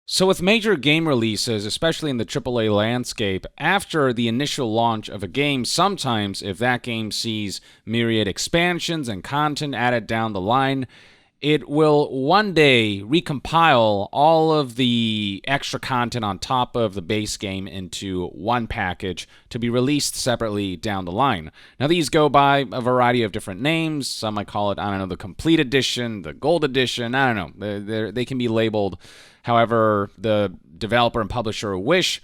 So, with major game releases, especially in the AAA landscape, after the initial launch of a game, sometimes if that game sees myriad expansions and content added down the line, it will one day recompile all of the extra content on top of the base game into one package to be released separately down the line. Now, these go by a variety of different names. Some might call it, I don't know, the Complete Edition, the Gold Edition. I don't know. They can be labeled however the developer and publisher wish.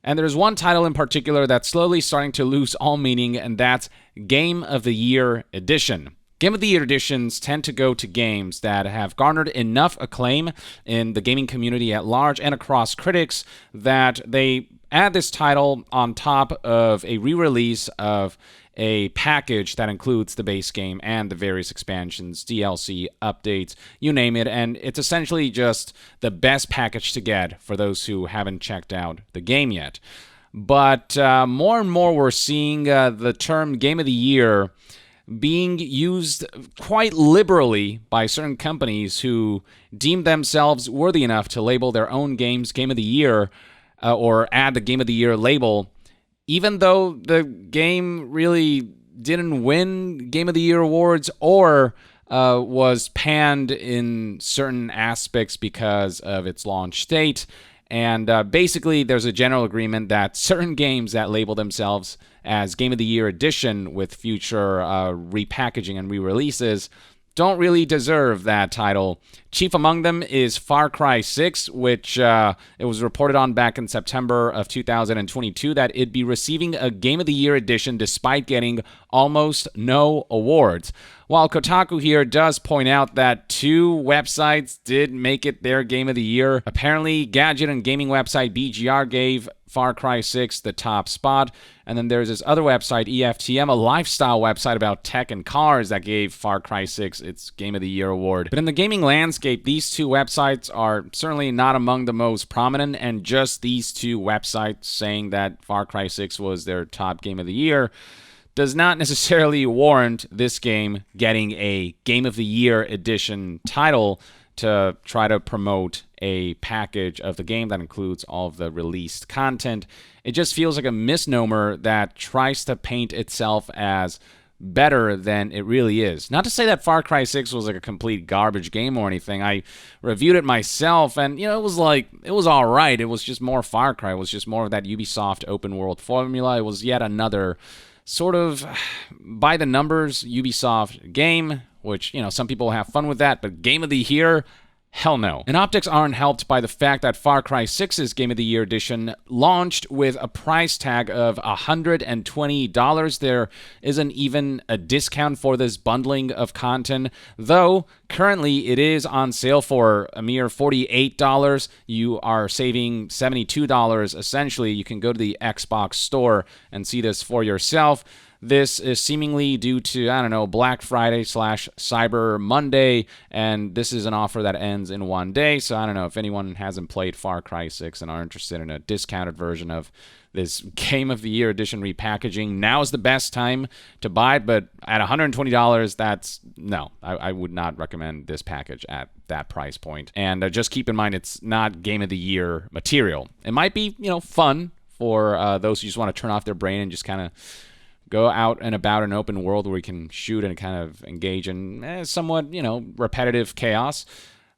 And there's one title in particular that's slowly starting to lose all meaning, and that's Game of the Year Edition. Game of the Year editions tend to go to games that have garnered enough acclaim in the gaming community at large and across critics that they add this title on top of a re-release of a package that includes the base game and the various expansions, DLC, updates, you name it, and it's essentially just the best package to get for those who haven't checked out the game yet. But more and more we're seeing the term Game of the Year being used quite liberally by certain companies who deem themselves worthy enough to label their own games Game of the Year or add the Game of the Year label, even though the game really didn't win Game of the Year awards or was panned in certain aspects because of its launch date. And basically, there's a general agreement that certain games that label themselves as Game of the Year Edition with future repackaging and re-releases don't really deserve that title. Chief among them is Far Cry 6, which it was reported on back in September of 2022 that it'd be receiving a Game of the Year edition despite getting almost no awards. While Kotaku here does point out that two websites did make it their Game of the Year, apparently gadget and gaming website BGR gave Far Cry 6 the top spot, and then there's this other website, EFTM, a lifestyle website about tech and cars that gave Far Cry 6 its Game of the Year award. But in the gaming landscape, these two websites are certainly not among the most prominent, and just these two websites saying that Far Cry 6 was their top Game of the Year does not necessarily warrant this game getting a Game of the Year edition title to try to promote a package of the game that includes all of the released content. It just feels like a misnomer that tries to paint itself as better than it really is. Not to say that Far Cry 6 was like a complete garbage game or anything. I reviewed it myself, and it was all right. It was just more Far Cry. It was just more of that Ubisoft open world formula. It was yet another sort of by the numbers Ubisoft game, which, some people have fun with that, but Game of the Year, hell no. And optics aren't helped by the fact that Far Cry 6's Game of the Year edition launched with a price tag of $120. There isn't even a discount for this bundling of content, though currently it is on sale for a mere $48. You are saving $72 essentially. You can go to the Xbox store and see this for yourself. This is seemingly due to, Black Friday / Cyber Monday, and this is an offer that ends in one day, so I don't know if anyone hasn't played Far Cry 6 and are interested in a discounted version of this Game of the Year edition repackaging. Now is the best time to buy it, but at $120, I would not recommend this package at that price point. And just keep in mind, it's not Game of the Year material. It might be, fun for those who just want to turn off their brain and just kind of go out and about an open world where we can shoot and kind of engage in somewhat, repetitive chaos.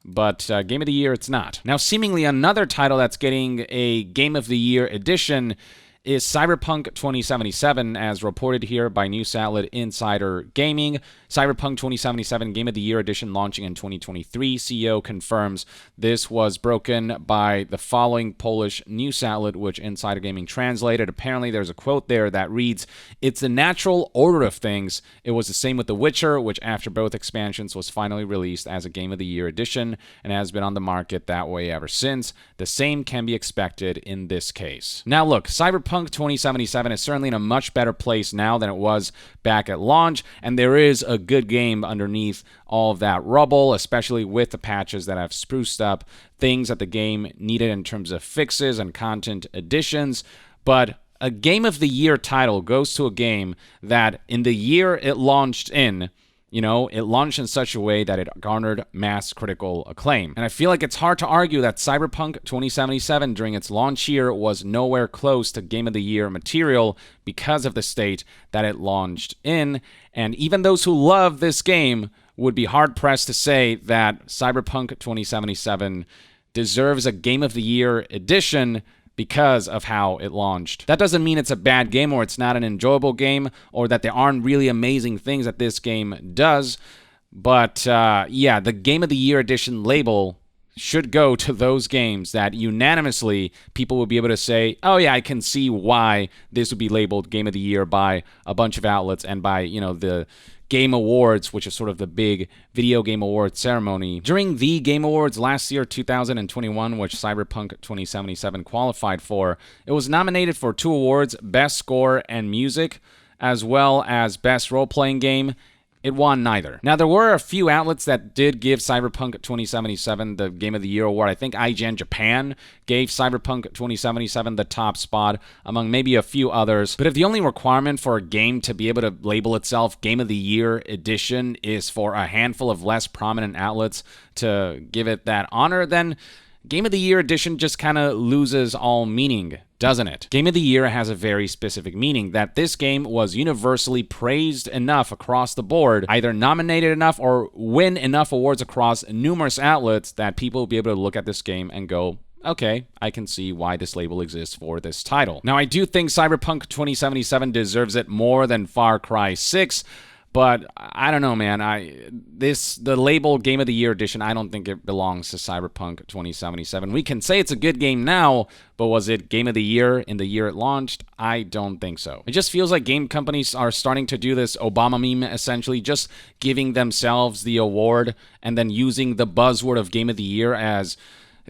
But Game of the Year, it's not. Now, seemingly another title that's getting a Game of the Year edition is Cyberpunk 2077, as reported here by news outlet Insider Gaming. Cyberpunk 2077 Game of the Year edition launching in 2023. CEO confirms this was broken by the following Polish news outlet, which Insider Gaming translated. Apparently, there's a quote there that reads, "It's the natural order of things. It was the same with The Witcher, which after both expansions was finally released as a Game of the Year edition and has been on the market that way ever since. The same can be expected in this case." Now look, Cyberpunk 2077 is certainly in a much better place now than it was back at launch, and there is a good game underneath all of that rubble, especially with the patches that have spruced up things that the game needed in terms of fixes and content additions. But a Game of the Year title goes to a game that in the year it launched in, You know, it launched in such a way that it garnered mass critical acclaim. And I feel like it's hard to argue that Cyberpunk 2077 during its launch year was nowhere close to Game of the Year material because of the state that it launched in. And even those who love this game would be hard-pressed to say that Cyberpunk 2077 deserves a Game of the Year edition because of how it launched. That doesn't mean it's a bad game or it's not an enjoyable game or that there aren't really amazing things that this game does. But yeah, the Game of the Year edition label should go to those games that unanimously people will be able to say, oh yeah, I can see why this would be labeled Game of the Year by a bunch of outlets and by, you know, the Game Awards, which is sort of the big video game awards ceremony. During the Game Awards last year, 2021, which Cyberpunk 2077 qualified for, it was nominated for 2 awards, Best Score and Music, as well as Best Role-Playing Game. It won neither. Now, there were a few outlets that did give Cyberpunk 2077 the Game of the Year award. I think IGN Japan gave Cyberpunk 2077 the top spot, among maybe a few others. But if the only requirement for a game to be able to label itself Game of the Year edition is for a handful of less prominent outlets to give it that honor, then Game of the Year edition just kind of loses all meaning, doesn't it? Game of the Year has a very specific meaning, that this game was universally praised enough across the board, either nominated enough or win enough awards across numerous outlets that people will be able to look at this game and go, okay, I can see why this label exists for this title. Now, I do think Cyberpunk 2077 deserves it more than Far Cry 6, but I don't know, man. The label Game of the Year edition, I don't think it belongs to Cyberpunk 2077. We can say it's a good game now, but was it Game of the Year in the year it launched? I don't think so. It just feels like game companies are starting to do this Obama meme, essentially, just giving themselves the award and then using the buzzword of Game of the Year as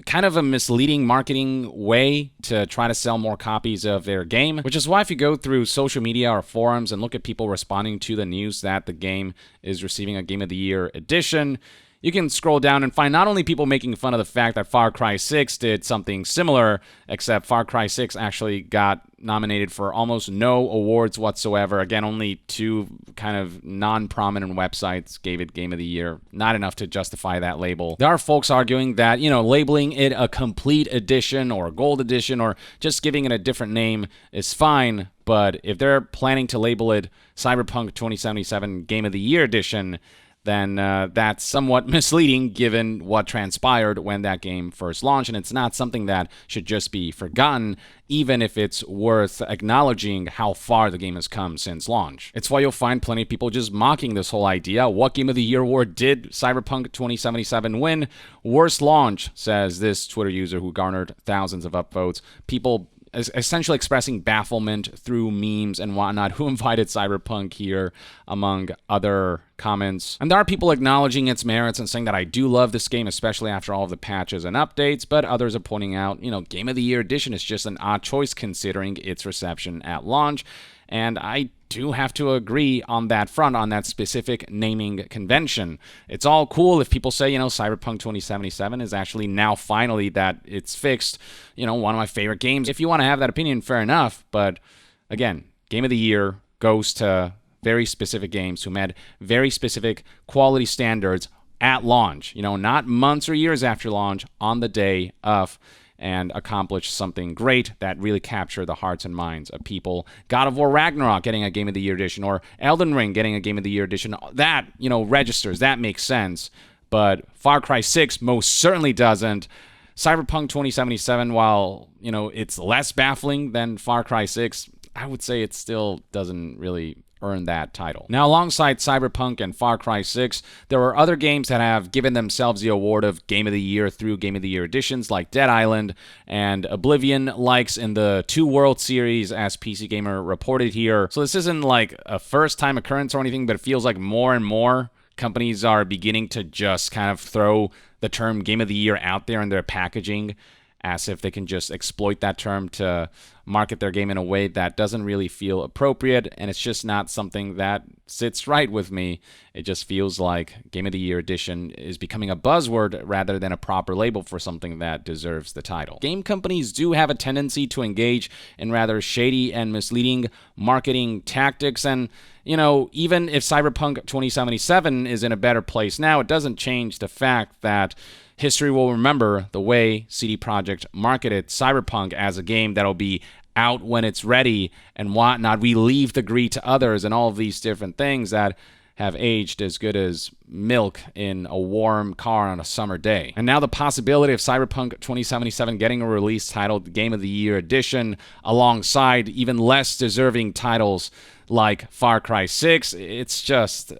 kind of a misleading marketing way to try to sell more copies of their game, which is why if you go through social media or forums and look at people responding to the news that the game is receiving a Game of the Year edition, you can scroll down and find not only people making fun of the fact that Far Cry 6 did something similar, except Far Cry 6 actually got nominated for almost no awards whatsoever. Again, only 2 kind of non-prominent websites gave it Game of the Year. Not enough to justify that label. There are folks arguing that, you know, labeling it a complete edition or a gold edition or just giving it a different name is fine, but if they're planning to label it Cyberpunk 2077 Game of the Year edition, then that's somewhat misleading given what transpired when that game first launched, and it's not something that should just be forgotten, even if it's worth acknowledging how far the game has come since launch. It's why you'll find plenty of people just mocking this whole idea. What Game of the Year award did Cyberpunk 2077 win? Worst launch, says this Twitter user who garnered thousands of upvotes. People essentially expressing bafflement through memes and whatnot. Who invited Cyberpunk here, among other comments. And there are people acknowledging its merits and saying that I do love this game, especially after all of the patches and updates, but others are pointing out, you know, Game of the Year edition is just an odd choice considering its reception at launch. And I do have to agree on that front, on that specific naming convention. It's all cool if people say, you know, Cyberpunk 2077 is actually now finally that it's fixed, you know, one of my favorite games. If you want to have that opinion, fair enough. But again, Game of the Year goes to very specific games who met very specific quality standards at launch, you know, not months or years after launch, on the day of, and accomplish something great that really captured the hearts and minds of people. God of War Ragnarok getting a Game of the Year edition, or Elden Ring getting a Game of the Year edition, that, you know, registers, that makes sense. But Far Cry 6 most certainly doesn't. Cyberpunk 2077, while, you know, it's less baffling than Far Cry 6, I would say it still doesn't really earn that title. Now, alongside Cyberpunk and Far Cry 6, there are other games that have given themselves the award of Game of the Year through Game of the Year editions, like Dead Island and Oblivion, likes in the 2 World Series, as PC Gamer reported here. So this isn't like a first-time occurrence or anything, but it feels like more and more companies are beginning to just kind of throw the term Game of the Year out there in their packaging as if they can just exploit that term to market their game in a way that doesn't really feel appropriate, and it's just not something that sits right with me. It just feels like Game of the Year Edition is becoming a buzzword rather than a proper label for something that deserves the title. Game companies do have a tendency to engage in rather shady and misleading marketing tactics, and even if Cyberpunk 2077 is in a better place now, it doesn't change the fact that history will remember the way CD Projekt marketed Cyberpunk as a game that'll be out when it's ready and whatnot. We leave the greed to others and all of these different things that have aged as good as milk in a warm car on a summer day. And now the possibility of Cyberpunk 2077 getting a release titled Game of the Year Edition alongside even less deserving titles like Far Cry 6, it's just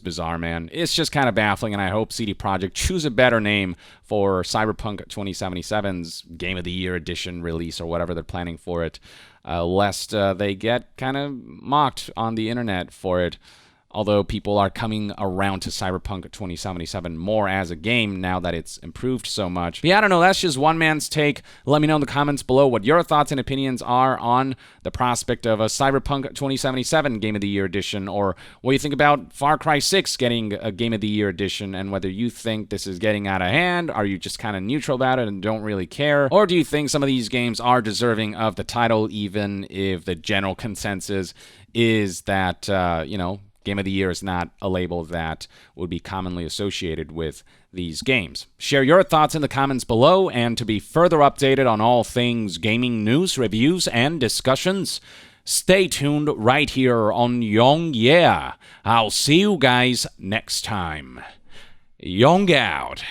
bizarre, man. It's just kind of baffling, and I hope CD Projekt choose a better name for Cyberpunk 2077's Game of the Year Edition release or whatever they're planning for it, lest they get kind of mocked on the internet for it. Although people are coming around to Cyberpunk 2077 more as a game now that it's improved so much. But yeah, I don't know, that's just one man's take. Let me know in the comments below what your thoughts and opinions are on the prospect of a Cyberpunk 2077 Game of the Year Edition, or what you think about Far Cry 6 getting a Game of the Year Edition, and whether you think this is getting out of hand. Are you just kind of neutral about it and don't really care? Or do you think some of these games are deserving of the title, even if the general consensus is that, Game of the Year is not a label that would be commonly associated with these games? Share your thoughts in the comments below, and to be further updated on all things gaming news, reviews, and discussions, stay tuned right here on Young Yeah. I'll see you guys next time. Young out.